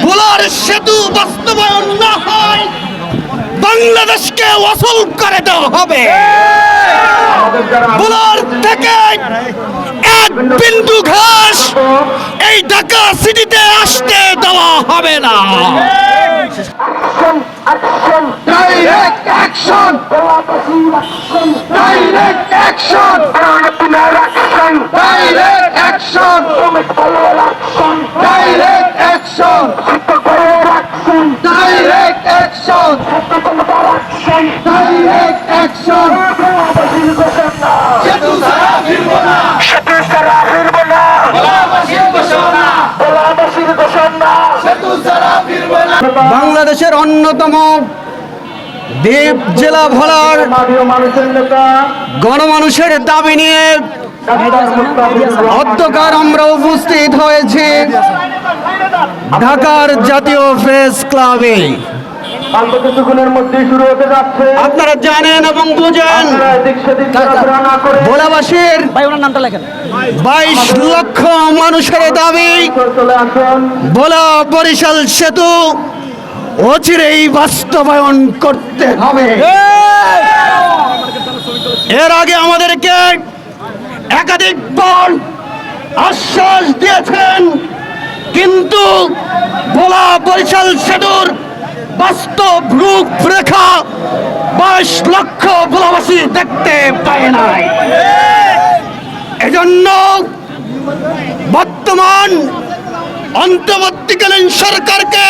ভোলার সেতু বাস্তবায়ন না হয় বাংলাদেশকে ওয়াসল করে দেওয়া হবে। ভোলার থেকে এক বিন্দু ঘাস এই ঢাকা সিটিতে আসতে দেওয়া হবে না। Direct action! Direct action! Direct action! Direct action! Direct action! Direct action! সেতু ছাড়া ফিরবো না, সেতু ছাড়া ফিরবো না, ভোলাবাসীর ঘোষণা, ভোলাবাসীর ঘোষণা, সেতু ছাড়া ফিরবো না। বাংলাদেশের অন্যতম দ্বীপ জেলা ভোলার গণমানুষের দাবি নিয়ে অধ্যকার আমরা উপস্থিত হয়েছি ঢাকার জাতীয় প্রেস ক্লাবে। আপনারা জানেন এবং বুঝেন ভোলাবাসীর 22 লক্ষ মানুষের দাবি ভোলা বরিশাল সেতু অচিরেই বাস্তবায়ন করতে হবে। এর আগে আমাদেরকে একাধিকবার আশ্বাস দিয়েছেন, কিন্তু ভোলা বরিশাল সেতুর বাস্তব রূপরেখা 22 লক্ষ ভোলাবাসী দেখতে পায় নাই। এজন্য বর্তমান অন্তর্বর্তীকালীন সরকারকে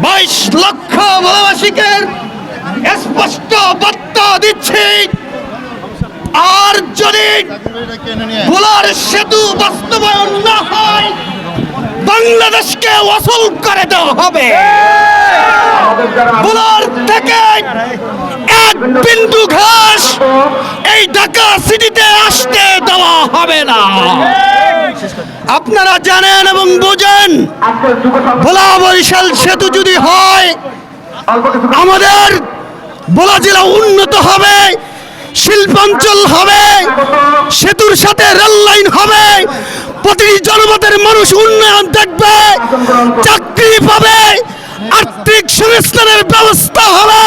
22 লক্ষ ভোলাবাসীকে স্পষ্ট বার্তা দিচ্ছি, আর যদি ভোলার সেতু বাস্তবায়ন না হয় বাংলাদেশকে ওয়াসল করে দেওয়া হবে। ভোলার থেকে এক বিন্দু ঘাস এই ঢাকা সিটিতে আসতে দেওয়া হবে না। আপনারা জানেন এবং বুঝেন ভোলা বরিশাল সেতু যদি হয় আমাদের ভোলা জেলা উন্নত হবে, শিল্পাঞ্চল হবে, সেতুর সাথে রেল লাইন হবে, প্রতিটি জনপদের মানুষ উন্নয়ন দেখবে, চাকরি পাবে, আর্থিক সংস্থানের ব্যবস্থা হবে,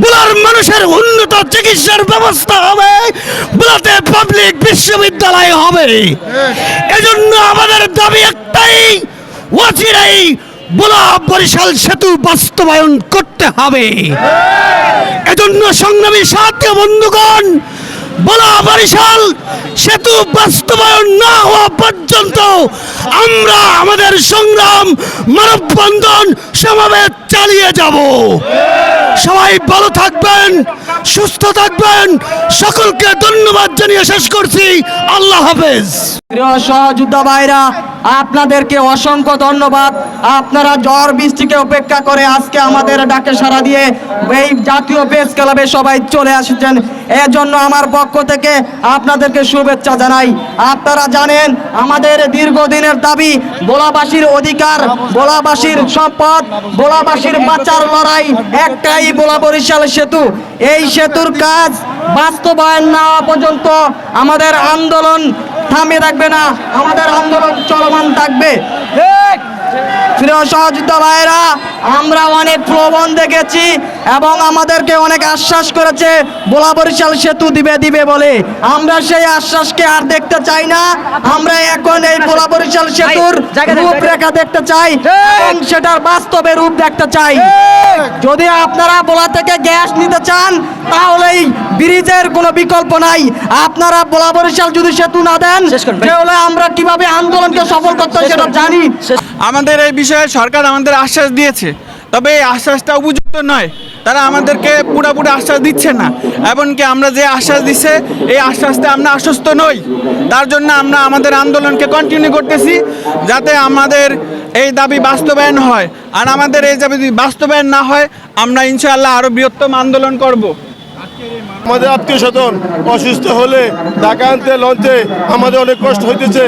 ভোলার মানুষের উন্নত চিকিৎসার ব্যবস্থা হবে, ভোলাতে পাবলিক বিশ্ববিদ্যালয় হবে। এজন্য আমাদের দাবি একটাই, অচিরেই ভোলা বরিশাল সেতু বাস্তবায়ন করতে হবে। এজন্য সংগ্রামী সাথী বন্ধুগণ, ভোলা বরিশাল সেতু বাস্তবায়ন না হওয়া পর্যন্ত আমরা আমাদের সংগ্রাম মানববন্ধন সমাবেশ চালিয়ে যাব। সবাই ভালো থাকবেন, সুস্থ থাকবেন, সকলকে ধন্যবাদ জানিয়ে শেষ করছি। আল্লাহ হাফেজ। প্রিয় সহযোদ্ধা ভাইরা, আপনাদেরকে অসংখ্য ধন্যবাদ। আপনারা ঝড় বৃষ্টিকে উপেক্ষা করে আজকে আমাদের ডাকে সাড়া দিয়ে এই জাতীয় প্রেস ক্লাবে সবাই চলে আসছেন, এজন্য আমার পক্ষ থেকে আপনাদেরকে শুভেচ্ছা জানাই। আপনারা জানেন আমাদের দীর্ঘদিনের দাবি ভোলাবাসীর অধিকার, ভোলাবাসীর সম্পদ, ভোলাবাসীর বাঁচার লড়াই একটাই, ভোলা বরিশাল সেতু। এই সেতুর কাজ বাস্তবায়ন না হওয়া পর্যন্ত আমাদের আন্দোলন থামে থাকবে না, আমাদের আন্দোলন চলমান থাকবে। প্রিয় সহযোদ্ধা ভাইরা, আমরা অনেক প্রলোভন দেখেছি এবং আমাদেরকে অনেক আশ্বাস করেছে ভোলা বরিশাল সেতু দিবে বলে। আমরা সেই আশ্বাসকে আর দেখতে চাই না। আমরা এখন এই ভোলা বরিশাল সেতুর রূপরেখা দেখতে চাই এবং সেটার বাস্তবে রূপ দেখতে চাই। যদি আপনারা ভোলা থেকে গ্যাস নিতে চান তাহলে এই ব্রিজের কোনো বিকল্প নাই। আপনারা ভোলা বরিশাল যদি সেতু না দেন তাহলে আমরা কিভাবে আন্দোলনকে সফল করতে হয় সেটা জানি। আমাদের এই বিষয়ে সরকার আমাদের আশ্বাস দিয়েছে, তবে এই আশ্বাসটা উপযুক্ত নয়। তারা আমাদেরকে পুরোপুরি আশ্বাস দিচ্ছে না, এমনকি আমরা যে আশ্বাস দিচ্ছে এই আশ্বাসতে আমরা আশ্বস্ত নই। তার জন্য আমরা আমাদের আন্দোলনকে কন্টিনিউ করতেছি যাতে আমাদের এই দাবি বাস্তবায়ন হয়। আর আমাদের এই দাবি বাস্তবায়ন না হয় আমরা ইনশাআল্লাহ আরও বৃহত্তম আন্দোলন করব। আমাদের আত্মীয় স্বজন অসুস্থ হলে ঢাকা আনতে লঞ্চে আমাদের অনেক কষ্ট হইতেছে।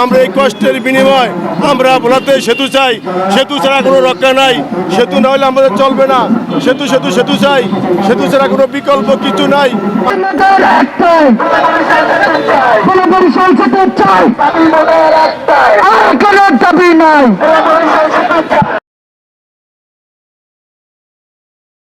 আমরা এই কষ্টের বিনিময় আমরা ভোলাতে সেতু চাই। সেতু ছাড়া কোনো রক্ষা নাই। সেতু না হলে আমাদের চলবে না। সেতু সেতু সেতু চাই, সেতু ছাড়া কোনো বিকল্প কিছু নাই। চাই দাবি নাই। বরিশাল সেতু চাই।